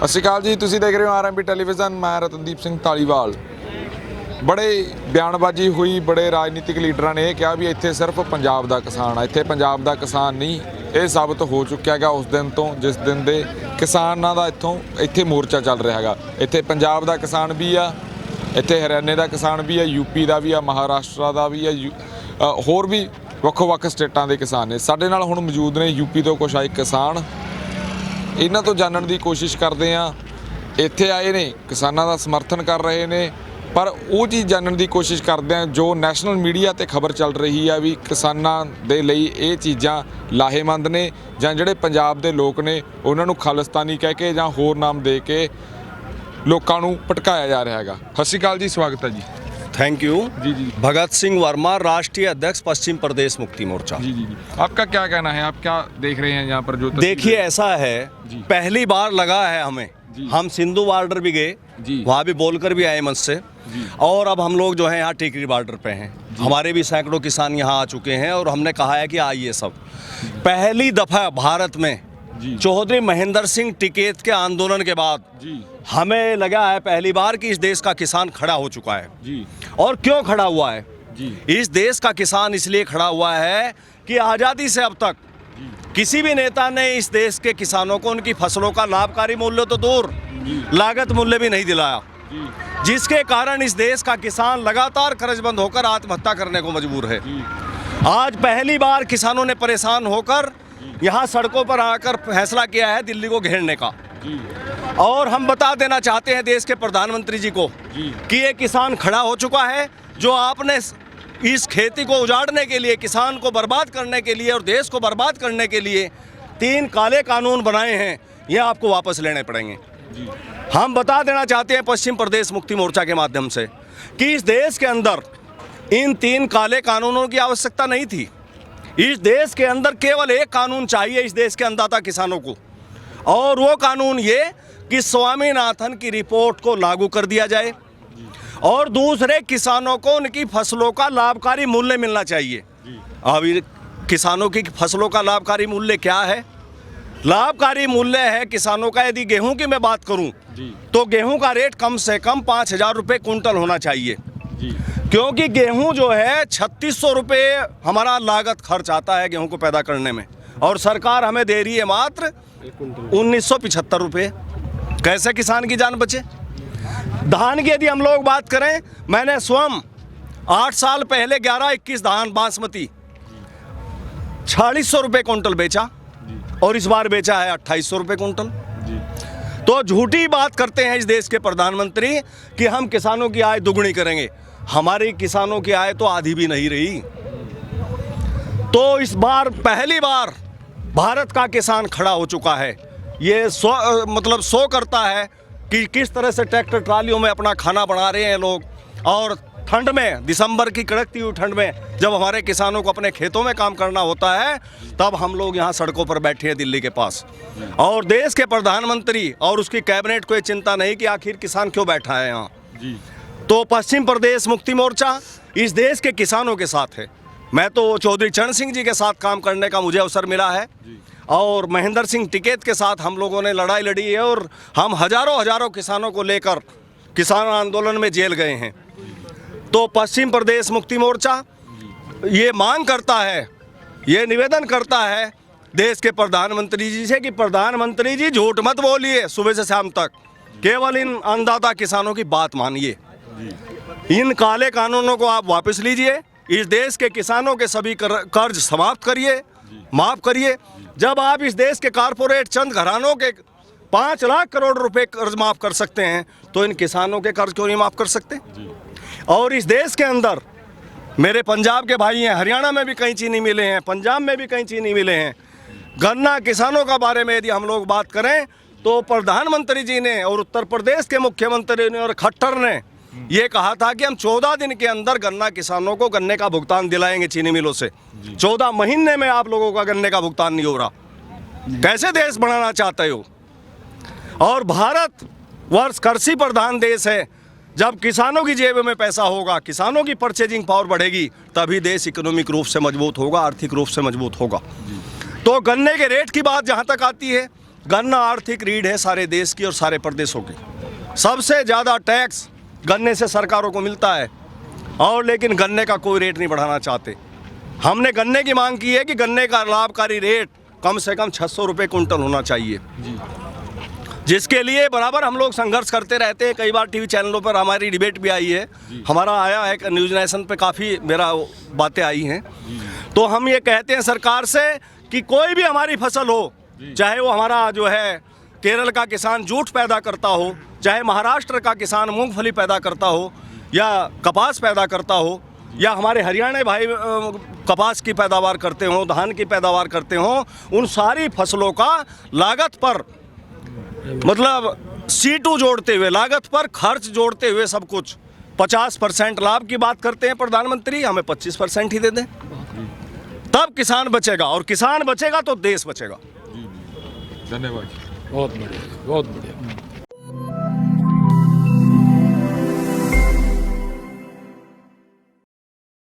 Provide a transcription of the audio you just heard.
ਸਤਿ ਸ਼੍ਰੀ ਅਕਾਲ ਜੀ, ਤੁਸੀਂ ਦੇਖ ਰਹੇ ਹੋ ਆਰਐਮਬੀ ਟੈਲੀਵਿਜ਼ਨ। ਮੈਂ ਰਤਨਦੀਪ ਸਿੰਘ ਧਾਲੀਵਾਲ। बड़े बयानबाजी हुई, बड़े राजनीतिक लीडर ने कहा भी इत्थे सिर्फ पंजाब का किसान है, इत्थे पंजाब का किसान नहीं। ये साबित हो चुका है उस दिन तो जिस दिन के किसानों का इत्थे मोर्चा चल रहा है। इत्थे पंजाब का किसान भी आ, इत्थे हरियाणे का किसान भी है, यूपी का भी है, महाराष्ट्र का भी है, होर भी ਵੱਖ-ਵੱਖ स्टेटां के किसान ने। साडे नाल हुण मौजूद ने यूपी तो कुछ आए किसान, इन्हां तो जानने की कोशिश करते हैं। इत्थे आए ने, किसानां दा समर्थन कर रहे ने, पर वो चीज़ जानने की कोशिश करते हैं जो नैशनल मीडिया ते खबर चल रही है भी किसानां दे लई ये चीज़ां लाहेमंद ने, जां जिहड़े पंजाब दे लोग ने उन्हां नूं खालिस्तानी कह के जां होर नाम दे के लोकां नूं भटकाया जा रहा है। सत श्री अकाल जी, स्वागत है जी। थैंक यू जी जी। भगत सिंह वर्मा, राष्ट्रीय अध्यक्ष पश्चिम प्रदेश मुक्ति मोर्चा। जी जी जी, आपका क्या कहना है? आप क्या देख रहे हैं यहाँ पर? जो देखिए, ऐसा है, पहली बार लगा है हमें, हम सिंधु बॉर्डर भी गए, वहाँ भी बोलकर भी आए मंच से, और अब हम लोग जो है यहाँ टिकरी बॉर्डर पे हैं। हमारे भी सैकड़ों किसान यहाँ आ चुके हैं और हमने कहा है कि आइए सब। पहली दफ़ा भारत में चौधरी महेंद्र सिंह टिकैत के आंदोलन के बाद हमें लगा है पहली बार कि इस देश का किसान खड़ा हो चुका है। और क्यों खड़ा हुआ है? इस देश का किसान इसलिए खड़ा हुआ है कि आज़ादी से अब तक किसी भी नेता ने इस देश के किसानों को उनकी फसलों का लाभकारी मूल्य तो दूर, लागत मूल्य भी नहीं दिलाया, जिसके कारण इस देश का किसान लगातार कर्जबंद होकर आत्महत्या करने को मजबूर है। आज पहली बार किसानों ने परेशान होकर यहाँ सड़कों पर आकर फैसला किया है दिल्ली को घेरने का। और हम बता देना चाहते हैं देश के प्रधानमंत्री जी को कि ये किसान खड़ा हो चुका है। जो आपने इस खेती को उजाड़ने के लिए, किसान को बर्बाद करने के लिए और देश को बर्बाद करने के लिए 3 काले कानून बनाए हैं, ये आपको वापस लेने पड़ेंगे। हम बता देना चाहते हैं पश्चिम प्रदेश मुक्ति मोर्चा के माध्यम से कि इस देश के अंदर इन 3 काले कानूनों की आवश्यकता नहीं थी। इस देश के अंदर केवल एक कानून चाहिए इस देश के अन्नदाता किसानों को, और वो कानून ये कि स्वामीनाथन की रिपोर्ट को लागू कर दिया जाए और दूसरे किसानों को उनकी फसलों का लाभकारी मूल्य मिलना चाहिए। अभी किसानों की फसलों का लाभकारी मूल्य क्या है? लाभकारी मूल्य है किसानों का, यदि गेहूं की मैं बात करूं तो गेहूं का रेट कम से कम 5,000 रुपये कुंटल होना चाहिए, क्योंकि गेहूं जो है 3600 रुपये हमारा लागत खर्च आता है गेहूं को पैदा करने में, और सरकार हमें दे रही है मात्र 1975 रुपये। कैसे किसान की जान बचे? धान की यदि हम लोग बात करें, मैंने स्वयं 8 साल पहले 11-21 धान बासमती 4600 रुपये कुंटल बेचा, और इस बार बेचा है 2800 रुपये कुंटल। तो झूठी बात करते हैं इस देश के प्रधानमंत्री कि हम किसानों की आय दुगनी करेंगे। हमारी किसानों की आय तो आधी भी नहीं रही। तो इस बार पहली बार भारत का किसान खड़ा हो चुका है। ये शो करता है कि किस तरह से ट्रैक्टर ट्रालियों में अपना खाना बना रहे हैं लोग, और ठंड में, दिसंबर की कड़कती हुई ठंड में जब हमारे किसानों को अपने खेतों में काम करना होता है, तब हम लोग यहाँ सड़कों पर बैठे हैं दिल्ली के पास। और देश के प्रधानमंत्री और उसकी कैबिनेट को ये चिंता नहीं कि आखिर किसान क्यों बैठा है यहाँ। तो पश्चिम प्रदेश मुक्ति मोर्चा इस देश के किसानों के साथ है। मैं तो चौधरी चरण सिंह जी के साथ काम करने का मुझे अवसर मिला है, और महेंद्र सिंह टिकैत के साथ हम लोगों ने लड़ाई लड़ी है, और हम हजारों किसानों को लेकर किसान आंदोलन में जेल गए हैं। तो पश्चिम प्रदेश मुक्ति मोर्चा ये मांग करता है, ये निवेदन करता है देश के प्रधानमंत्री जी से कि प्रधानमंत्री जी झूठ मत बोलिए सुबह से शाम तक, केवल इन अन्नदाता किसानों की बात मानिए। इन काले कानूनों को आप वापस लीजिए, इस देश के किसानों के सभी कर्ज समाप्त करिए, माफ़ करिए। जब आप इस देश के कारपोरेट चंद घरानों के 5 लाख करोड़ रुपए कर्ज माफ़ कर सकते हैं, तो इन किसानों के कर्ज क्यों नहीं माफ़ कर सकते? और इस देश के अंदर मेरे पंजाब के भाई हैं, हरियाणा में भी कई चीनी मिले हैं, पंजाब में भी कई चीनी मिले हैं। गन्ना किसानों का बारे में यदि हम लोग बात करें तो प्रधानमंत्री जी ने और उत्तर प्रदेश के मुख्यमंत्री ने और खट्टर ने ये कहा था कि हम 14 दिन के अंदर गन्ना किसानों को गन्ने का भुगतान दिलाएंगे चीनी मिलों से। 14 महीने में आप लोगों का गन्ने का भुगतान नहीं हो रहा। कैसे देश बनाना चाहते हो? और भारत वर्ष कृषि प्रधान देश है। जब किसानों की जेब में पैसा होगा, किसानों की परचेजिंग पावर बढ़ेगी, तभी देश इकोनॉमिक रूप से मजबूत होगा, आर्थिक रूप से मजबूत होगा। तो गन्ने के रेट की बात जहाँ तक आती है, गन्ना आर्थिक रीढ़ है सारे देश की और सारे प्रदेशों की। सबसे ज़्यादा टैक्स गन्ने से सरकारों को मिलता है, और लेकिन गन्ने का कोई रेट नहीं बढ़ाना चाहते। हमने गन्ने की मांग की है कि गन्ने का लाभकारी रेट कम से कम 600 रुपये कुंटल होना चाहिए, जिसके लिए बराबर हम लोग संघर्ष करते रहते हैं। कई बार टीवी चैनलों पर हमारी डिबेट भी आई है, हमारा आया है न्यूज़ नेशन पे, काफ़ी मेरा बातें आई हैं। तो हम ये कहते हैं सरकार से कि कोई भी हमारी फसल हो, चाहे वो हमारा जो है केरल का किसान जूट पैदा करता हो, चाहे महाराष्ट्र का किसान मूंगफली पैदा करता हो, या कपास पैदा करता हो, या हमारे हरियाणा भाई कपास की पैदावार करते हों, धान की पैदावार करते हों, उन सारी फसलों का लागत पर, मतलब C2 जोड़ते हुए, लागत पर खर्च जोड़ते हुए सब कुछ 50% लाभ की बात करते हैं प्रधानमंत्री, हमें 25% ही दे दें, तब किसान बचेगा, और किसान बचेगा तो देश बचेगा। धन्यवाद। बहुत बढ़िया, बहुत बढ़िया।